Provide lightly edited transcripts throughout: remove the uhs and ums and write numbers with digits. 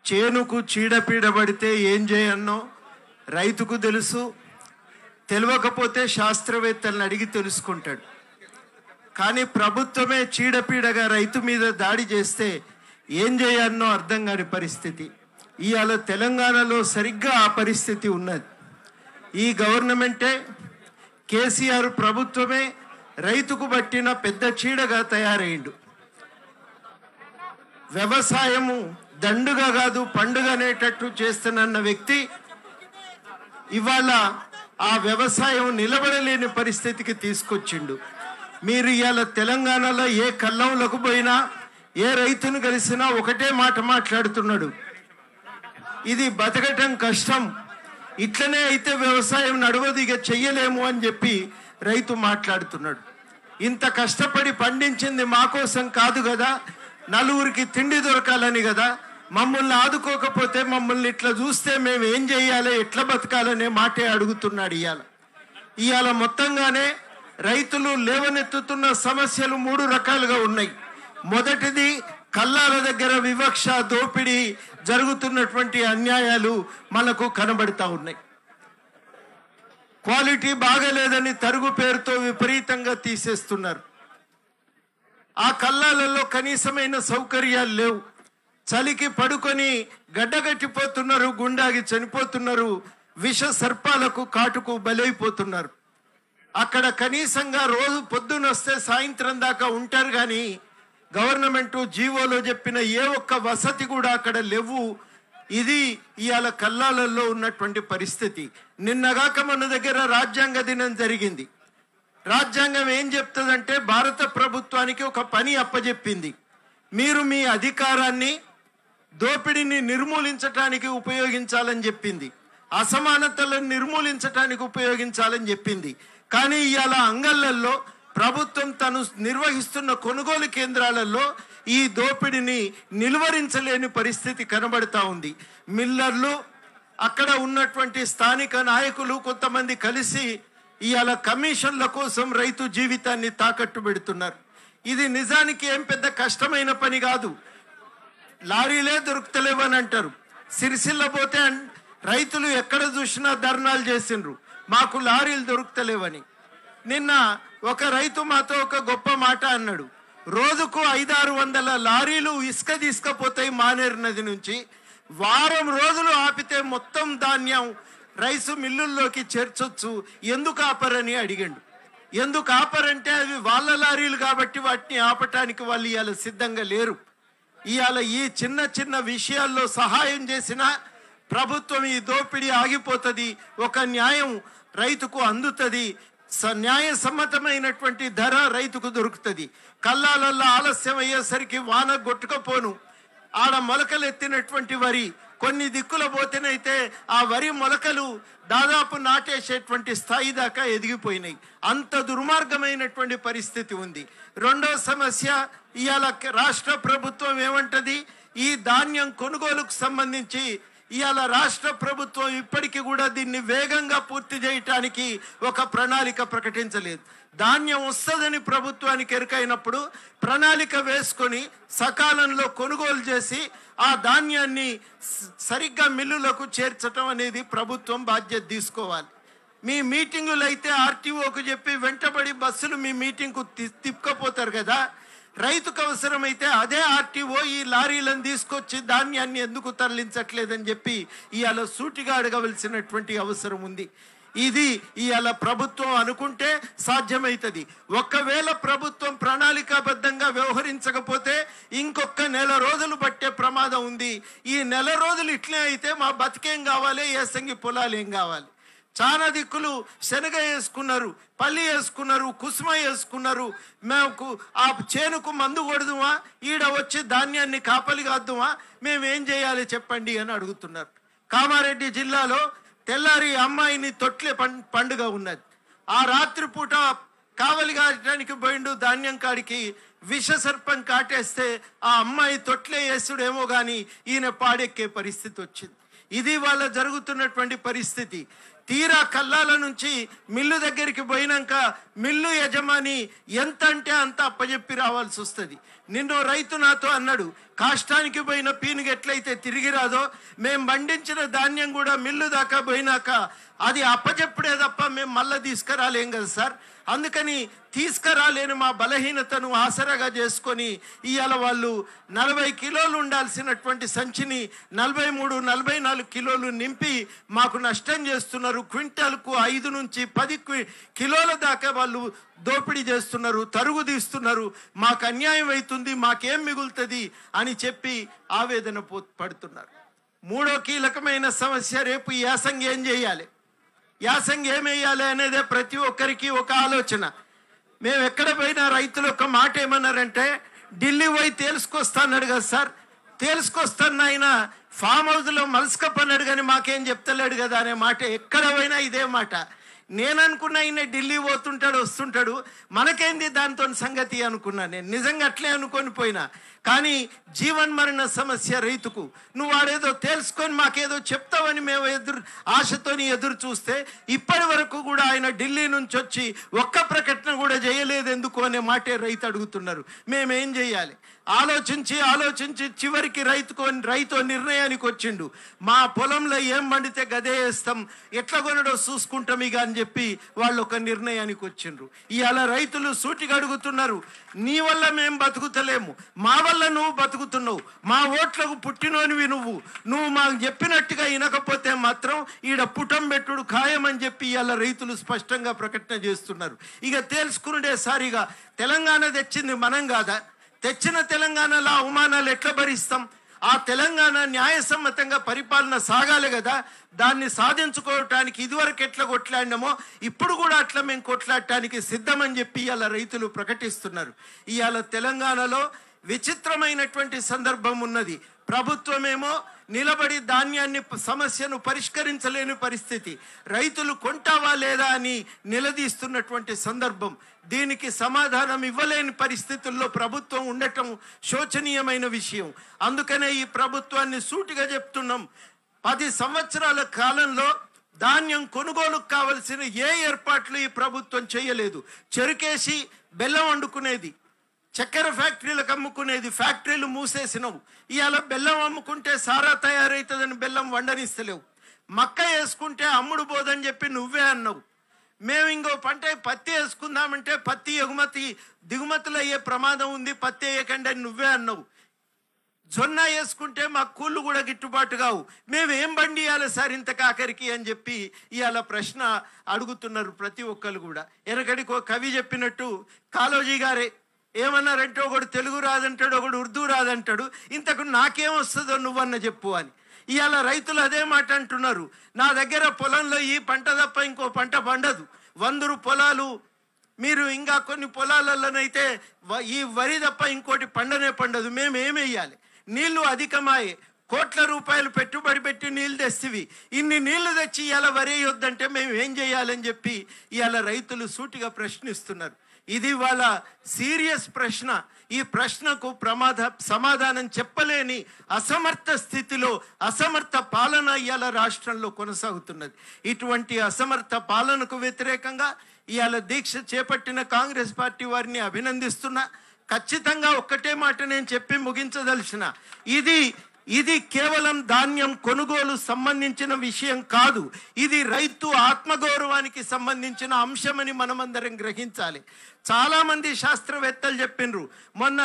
చేనుకు చీడపీడ పడితే ఏం చేయన్నో రైతుకు తెలుసు, తెలియకపోతే శాస్త్రవేత్తలను అడిగి తెలుసుకుంటాడు. కానీ ప్రభుత్వమే చీడపీడగా రైతు మీద దాడి చేస్తే ఏం చేయన్నో అర్థం కాని పరిస్థితి. ఇవాళ తెలంగాణలో సరిగ్గా ఆ పరిస్థితి ఉన్నది. ఈ గవర్నమెంటే, కేసీఆర్ ప్రభుత్వమే రైతుకు పట్టిన పెద్ద చీడగా తయారైండు. వ్యవసాయము దండుగా కాదు పండుగ అనేటట్టు చేస్తున్న వ్యక్తి ఇవాళ ఆ వ్యవసాయం నిలబడలేని పరిస్థితికి తీసుకొచ్చిండు. మీరు ఇవాళ తెలంగాణలో ఏ కల్లంలకు పోయినా, ఏ రైతును కలిసినా ఒకటే మాట మాట్లాడుతున్నాడు, ఇది బతకటం కష్టం, ఇట్లనే అయితే వ్యవసాయం నడవదు, ఇక చెయ్యలేము అని చెప్పి రైతు మాట్లాడుతున్నాడు. ఇంత కష్టపడి పండించింది మా కోసం కాదు కదా, నలుగురికి తిండి దొరకాలని కదా, మమ్మల్ని ఆదుకోకపోతే మమ్మల్ని ఇట్లా చూస్తే మేము ఏం చేయాలి, ఎట్లా బతకాలనే మాటే అడుగుతున్నాడు. ఇవాళ మొత్తంగానే రైతులు లేవనెత్తుతున్న సమస్యలు 3 రకాలుగా ఉన్నాయి. మొదటిది కల్లాల దగ్గర వివక్ష, దోపిడీ జరుగుతున్నటువంటి అన్యాయాలు మనకు కనబడతా ఉన్నాయి. క్వాలిటీ బాగలేదని తరుగు పేరుతో విపరీతంగా తీసేస్తున్నారు. ఆ కల్లాలలో కనీసమైన సౌకర్యాలు లేవు. చలికి పడుకొని గడ్డగట్టిపోతున్నారు, గుండాగి చనిపోతున్నారు, విష సర్పాలకు కాటుకు బలైపోతున్నారు. అక్కడ కనీసంగా రోజు పొద్దునొస్తే సాయంత్రం దాకా ఉంటారు, కానీ గవర్నమెంటు జీవోలో చెప్పిన ఏ ఒక్క వసతి కూడా అక్కడ లేవు. ఇది ఇవాళ కల్లాలలో ఉన్నటువంటి పరిస్థితి. నిన్నగాక మన దగ్గర రాజ్యాంగ దినం జరిగింది. రాజ్యాంగం ఏం చెప్తుందంటే, భారత ప్రభుత్వానికి ఒక పని అప్పచెప్పింది, మీరు మీ అధికారాన్ని దోపిడీని నిర్మూలించడానికి ఉపయోగించాలని చెప్పింది, అసమానతలను నిర్మూలించడానికి ఉపయోగించాలని చెప్పింది. కానీ ఇవాళ అంగళ్ళల్లో ప్రభుత్వం తను నిర్వహిస్తున్న కొనుగోలు కేంద్రాలలో ఈ దోపిడీని నిలువరించలేని పరిస్థితి కనబడతా ఉంది. మిల్లర్లు, అక్కడ ఉన్నటువంటి స్థానిక నాయకులు కొంతమంది కలిసి ఇవాళ కమిషన్ల కోసం రైతు జీవితాన్ని తాకట్టు పెడుతున్నారు. ఇది నిజానికి ఏం పెద్ద కష్టమైన పని కాదు. లారీలే దొరుకుతలేవని అంటారు. సిరిసిల్ల పోతే రైతులు ఎక్కడ చూసినా ధర్నాలు చేసిండ్రు, మాకు లారీలు దొరుకుతలేవని. నిన్న ఒక రైతు మాతో ఒక గొప్ప మాట అన్నాడు, రోజుకు 500-600 లారీలు ఇసుక తీసుకపోతాయి మానేరు నది నుంచి, వారం రోజులు ఆపితే మొత్తం ధాన్యం రైసు మిల్లుల్లోకి చేర్చొచ్చు, ఎందుకు ఆపరని అడిగాడు. ఎందుకు ఆపరంటే అవి వాళ్ళ లారీలు కాబట్టి వాటిని ఆపటానికి వాళ్ళు ఇవాళ సిద్ధంగా లేరు. ఇవాళ ఈ చిన్న చిన్న విషయాల్లో సహాయం చేసిన ప్రభుత్వం ఈ దోపిడీ ఆగిపోతుంది, ఒక న్యాయం రైతుకు అందుతుంది, న్యాయసమ్మతమైనటువంటి ధర రైతుకు దొరుకుతుంది. కల్లాలల్లో ఆలస్యం అయ్యేసరికి వాన కొట్టుకపోను, ఆడ మొలకలు ఎత్తినటువంటి వరి కొన్ని దిక్కుల పోతేనైతే ఆ వరి మొలకలు దాదాపు నాటేసేటువంటి స్థాయి దాకా ఎదిగిపోయినాయి. అంత దుర్మార్గమైనటువంటి పరిస్థితి ఉంది. రెండో సమస్య, ఇవాళ రాష్ట్ర ప్రభుత్వం ఏమంటది, ఈ ధాన్యం కొనుగోలుకు సంబంధించి ఇవాళ రాష్ట్ర ప్రభుత్వం ఇప్పటికీ కూడా దీన్ని వేగంగా పూర్తి చేయటానికి ఒక ప్రణాళిక ప్రకటించలేదు. ధాన్యం వస్తుందని ప్రభుత్వానికి ఎరుకైనప్పుడు ప్రణాళిక వేసుకొని సకాలంలో కొనుగోలు చేసి ఆ ధాన్యాన్ని సరిగ్గా మిల్లులకు చేర్చడం అనేది ప్రభుత్వం బాధ్యత తీసుకోవాలి. మీ మీటింగులు అయితే ఆర్టీఓకు చెప్పి వెంటబడి బస్సులు మీ మీటింగ్కు తిప్పుకపోతారు కదా, రైతుకు అవసరమైతే అదే ఆర్టీఓ ఈ లారీలను తీసుకొచ్చి ధాన్యాన్ని ఎందుకు తరలించట్లేదని చెప్పి ఇవాళ సూటిగా అడగవలసినటువంటి అవసరం ఉంది. ఇది ఇవాళ ప్రభుత్వం అనుకుంటే సాధ్యమవుతుంది. ఒకవేళ ప్రభుత్వం ప్రణాళికాబద్ధంగా వ్యవహరించకపోతే ఇంకొక నెల రోజులు పట్టే ప్రమాదం ఉంది. ఈ నెల రోజులు ఇట్లే అయితే మా బతికేం కావాలి, ఏసంగి పొలాలు ఏం కావాలి. చాలా దిక్కులు శనగ వేసుకున్నారు, పల్లి వేసుకున్నారు, కుసుమ వేసుకున్నారు, మేము ఆ చేనుకు మందు కొడదుమా, ఈడ వచ్చి ధాన్యాన్ని కాపలి కాద్దుమా, మేమేం చేయాలి చెప్పండి అని అడుగుతున్నారు. కామారెడ్డి జిల్లాలో తెల్లారి అమ్మాయిని తొట్లే పండుగ ఉన్నది. ఆ రాత్రిపూట కావలి కాయడానికి పోయిండు ధాన్యం కాడికి, విష సర్పం కాటేస్తే ఆ అమ్మాయి తొట్లే వేసుడేమో కానీ ఈయన పాడెక్కే పరిస్థితి వచ్చింది. ఇది వాళ్ళ జరుగుతున్నటువంటి పరిస్థితి. తీరా కల్లాల నుంచి మిల్లు దగ్గరికి పోయినాక మిల్లు యజమాని ఎంత అంటే అంత అప్పచెప్పి రావాల్సి వస్తుంది. నిన్నో రైతు నాతో అన్నాడు, కాష్టానికి పోయిన పీనుగు ఎట్లయితే తిరిగి రాదో, మేము పండించిన ధాన్యం కూడా మిల్లు దాకా పోయినాక అది అప్పచెప్పుడే తప్ప మేము మళ్ళీ తీసుకురాలేం కదా సార్. అందుకని తీసుకురాలేని మా బలహీనతను ఆసరాగా చేసుకొని ఇవాళ వాళ్ళు 40 కిలోలు ఉండాల్సినటువంటి సంచిని 43-44 కిలోలు నింపి మాకు నష్టం చేస్తున్నారు. క్వింటాల్కు 5 నుంచి 10 కిలోల దాకా వాళ్ళు దోపిడీ చేస్తున్నారు, తరుగు తీస్తున్నారు. మాకు అన్యాయం అవుతుంది, మాకేం మిగులుతుంది అని చెప్పి ఆవేదన పడుతున్నారు. మూడో కీలకమైన సమస్య, రేపు ఈ యాసంగి ఏం చేయాలి, యాసంగి ఏమేయాలి అనేదే ప్రతి ఒక్కరికి ఒక ఆలోచన. మేము ఎక్కడ పోయినా రైతులు ఒక మాట ఏమన్నారంటే, ఢిల్లీ పోయి తేల్చుకొస్తాన్నాడు కదా సార్, తేల్చుకొస్తాను ఆయన ఫామ్ హౌస్లో మలసకప్పన్నాడు కానీ మాకేం చెప్తలేడు కదా అనే మాట ఎక్కడ పోయినా ఇదే మాట. నేను అనుకున్నా ఈయన ఢిల్లీ పోతుంటాడు వస్తుంటాడు, మనకేంది దాంతో సంగతి అనుకున్నా. నేను నిజంగా అట్లే అనుకొని పోయినా. కానీ జీవన్ మరణ సమస్య రైతుకు నువ్వు వాడేదో తెలుసుకొని మాకేదో చెప్తావని మేము ఆశతోని ఎదురు చూస్తే ఇప్పటి వరకు కూడా ఆయన ఢిల్లీ నుంచి వచ్చి ఒక్క ప్రకటన కూడా చేయలేదు ఎందుకు అనే మాటే రైతు అడుగుతున్నారు. మేమేం చేయాలి? ఆలోచించి చివరికి రైతు నిర్ణయానికి వచ్చిండు. మా పొలంలో ఏం పండితే గదే వేస్తాం, ఎట్లా కొనడో చూసుకుంటాం ఇక అని చెప్పి వాళ్ళు ఒక నిర్ణయానికి వచ్చిండ్రు. ఇవాళ రైతులు సూటిగా అడుగుతున్నారు, నీ వల్ల మేము బతుకుతలేము, మా వల్ల నువ్వు బతుకుతున్నావు, మా ఓట్లకు పుట్టినోనివి నువ్వు మాకు చెప్పినట్టుగా వినకపోతే మాత్రం ఈడ పుటం పెట్టుడు ఖాయమని చెప్పి ఇవాళ రైతులు స్పష్టంగా ప్రకటన చేస్తున్నారు. ఇక తేల్చుకునే సారిగా తెలంగాణ తెచ్చింది మనం కాదా? తెచ్చిన తెలంగాణలో అవమానాలు ఎట్లా భరిస్తాం? ఆ తెలంగాణ న్యాయసమ్మతంగా పరిపాలన సాగాలి కదా. దాన్ని సాధించుకోవటానికి ఇదివరకు ఎట్లా కొట్లాడినామో ఇప్పుడు కూడా అట్లా మేము కొట్లాడటానికి సిద్ధమని చెప్పి ఇవాళ రైతులు ప్రకటిస్తున్నారు. ఇవాళ తెలంగాణలో విచిత్రమైనటువంటి సందర్భం ఉన్నది. ప్రభుత్వమేమో నిలబడి ధాన్యాన్ని సమస్యను పరిష్కరించలేని పరిస్థితి, రైతులు కొంటావా లేదా అని నిలదీస్తున్నటువంటి సందర్భం. దీనికి సమాధానం ఇవ్వలేని పరిస్థితుల్లో ప్రభుత్వం ఉండటం శోచనీయమైన విషయం. అందుకనే ఈ ప్రభుత్వాన్ని సూటిగా చెప్తున్నాం, 10 సంవత్సరాల కాలంలో ధాన్యం కొనుగోలుకు కావలసిన ఏ ఏర్పాట్లు ఈ ప్రభుత్వం చేయలేదు. చెరుకేసి బెల్లం వండుకునేది, చక్కెర ఫ్యాక్టరీలకు అమ్ముకునేది, ఫ్యాక్టరీలు మూసేసినవు. ఇవాళ బెల్లం అమ్ముకుంటే సారా తయారవుతుందని బెల్లం వండనిస్తలేవు. మక్క వేసుకుంటే అమ్ముడు పోదని చెప్పి నువ్వే అన్నావు. మేము ఇంకో పంట పత్తి వేసుకుందామంటే పత్తి దిగుమతులు అయ్యే ప్రమాదం ఉంది, పత్తి వేయకండి అని నువ్వే అన్నావు. జొన్న వేసుకుంటే మా కూళ్ళు కూడా గిట్టుబాటు కావు, మేము ఏం పండియాలి సార్ ఇంత కాకరికి అని చెప్పి ఇవాళ ప్రశ్న అడుగుతున్నారు ప్రతి ఒక్కరు కూడా. వెనకడికి ఒక కవి చెప్పినట్టు కాళోజీ గారే ఏమన్నారంటే, ఒకడు తెలుగు రాదంటాడు, ఒకడు ఉర్దూ రాదంటాడు, ఇంతకు నాకేమొస్తుందో నువ్వన్న చెప్పు అని. ఇవాళ రైతులు అదే మాట అంటున్నారు, నా దగ్గర పొలంలో ఈ పంట తప్ప ఇంకో పంట పండదు. 100 పొలాలు, మీరు ఇంకా కొన్ని పొలాలలోనైతే ఈ వరి తప్ప ఇంకోటి పండనే పండదు. మేము ఏమేయాలి? నీళ్లు అధికమాయే, కోట్ల రూపాయలు పెట్టుబడి పెట్టి నీళ్లు తెస్తివి, ఇన్ని నీళ్లు తెచ్చి ఇవాళ వరి వద్దంటే మేము ఏం చేయాలని చెప్పి ఇవాళ రైతులు సూటిగా ప్రశ్నిస్తున్నారు. ఇది వాళ్ళ సీరియస్ ప్రశ్న. ఈ ప్రశ్నకు సమాధానం చెప్పలేని అసమర్థ స్థితిలో అసమర్థ పాలన ఇవాళ రాష్ట్రంలో కొనసాగుతున్నది. ఇటువంటి అసమర్థ పాలనకు వ్యతిరేకంగా ఇవాళ దీక్ష చేపట్టిన కాంగ్రెస్ పార్టీ వారిని అభినందిస్తున్నా. ఖచ్చితంగా ఒక్కటే మాట నేను చెప్పి ముగించదలిచిన, ఇది కేవలం ధాన్యం కొనుగోలు సంబంధించిన విషయం కాదు, ఇది రైతు ఆత్మగౌరవానికి సంబంధించిన అంశమని మనమందరం గ్రహించాలి. చాలా మంది శాస్త్రవేత్తలు చెప్పిండ్రు, మొన్న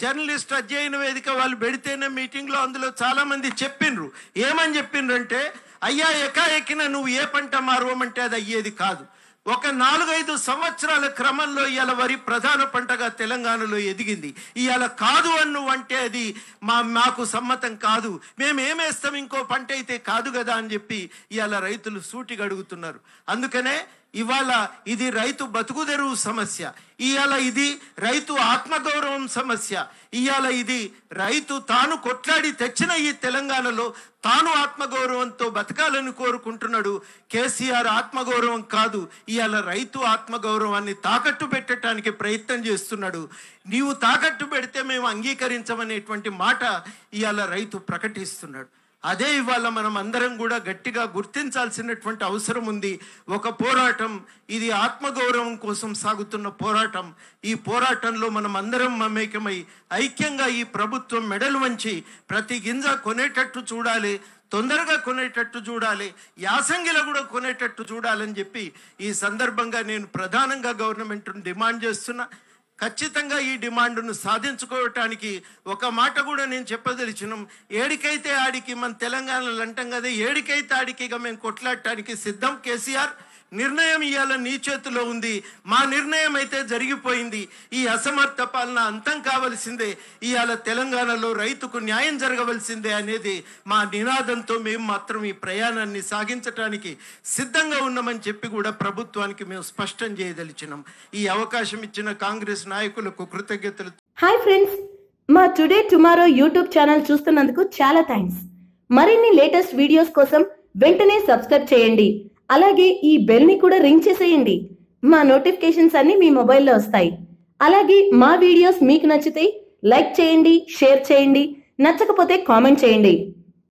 జర్నలిస్ట్ అధ్యయన వేదిక వాళ్ళు పెడితేనే మీటింగ్లో అందులో చాలా మంది చెప్పిండ్రు. ఏమని చెప్పిండ్రంటే, అయ్యా ఎకాఎకిన నువ్వు ఏ పంట మారవమంటే అది అయ్యేది కాదు. ఒక 4-5 సంవత్సరాల క్రమంలో ఇవాళ వరి ప్రధాన పంటగా తెలంగాణలో ఎదిగింది. ఇవాళ కాదు అంటే అది మాకు సమ్మతం కాదు, మేమేమేస్తాం ఇంకో పంట అయితే కాదు కదా అని చెప్పి ఇవాళ రైతులు సూటిగా అడుగుతున్నారు. అందుకనే ఇవాళ ఇది రైతు బతుకుదెరువు సమస్య, ఇవాళ ఇది రైతు ఆత్మగౌరవం సమస్య, ఇవాళ ఇది రైతు తాను కొట్లాడి తెచ్చిన ఈ తెలంగాణలో తాను ఆత్మగౌరవంతో బతకాలని కోరుకుంటున్నాడు. కేసీఆర్ ఆత్మగౌరవం కాదు, ఇవాళ రైతు ఆత్మగౌరవాన్ని తాకట్టు పెట్టడానికి ప్రయత్నం చేస్తున్నాడు. నీవు తాకట్టు పెడితే మేము అంగీకరించమనేటువంటి మాట ఇవాళ రైతు ప్రకటిస్తున్నాడు. అదే ఇవాళ మనం అందరం కూడా గట్టిగా గుర్తించాల్సినటువంటి అవసరం ఉంది. ఒక పోరాటం, ఇది ఆత్మగౌరవం కోసం సాగుతున్న పోరాటం. ఈ పోరాటంలో మనం అందరం మమేకమై ఐక్యంగా ఈ ప్రభుత్వం మెడలు వంచి ప్రతి గింజ కొనేటట్టు చూడాలి, తొందరగా కొనేటట్టు చూడాలి, యాసంగిలో కూడా కొనేటట్టు చూడాలని చెప్పి ఈ సందర్భంగా నేను ప్రధానంగా గవర్నమెంట్ను డిమాండ్ చేస్తున్నా. ఖచ్చితంగా ఈ డిమాండ్ను సాధించుకోవటానికి ఒక మాట కూడా నేను చెప్పదలిచినాం. ఏడికైతే ఆడికి, మన తెలంగాణలో అంటాం కదా, ఏడికైతే ఆడికి ఇక మేము కొట్లాడటానికి సిద్ధం. కేసీఆర్ నిర్ణయం ఇవాళ నీ చేతిలో ఉంది. మా నిర్ణయం అయితే జరిగిపోయింది. ఈ అసమర్థ పాలన అంతం కావలసిందే. ఇవాళ తెలంగాణలో రైతుకు న్యాయం జరగవలసిందే అనేది మా నినాదంతో మేము మాత్రం ఈ ప్రయాణాన్ని సాగించడానికి సిద్ధంగా ఉన్నామని చెప్పి కూడా ప్రభుత్వానికి మేము స్పష్టం చేయదలిచినాం. ఈ అవకాశం ఇచ్చిన కాంగ్రెస్ నాయకులకు కృతజ్ఞతలు. హాయ్ ఫ్రెండ్స్, మా టుడే టుమారో యూట్యూబ్ ఛానల్ చూస్తున్నందుకు చాలా థ్యాంక్స్. మరిన్ని లేటెస్ట్ వీడియోస్ కోసం వెంటనే సబ్స్క్రైబ్ చేయండి. అలాగే ఈ బెల్ ని కూడా రింగ్ చేసేయండి. మా నోటిఫికేషన్స్ అన్ని మీ మొబైల్లో వస్తాయి. అలాగే మా వీడియోస్ మీకు నచ్చితే లైక్ చేయండి, షేర్ చేయండి, నచ్చకపోతే కామెంట్ చేయండి.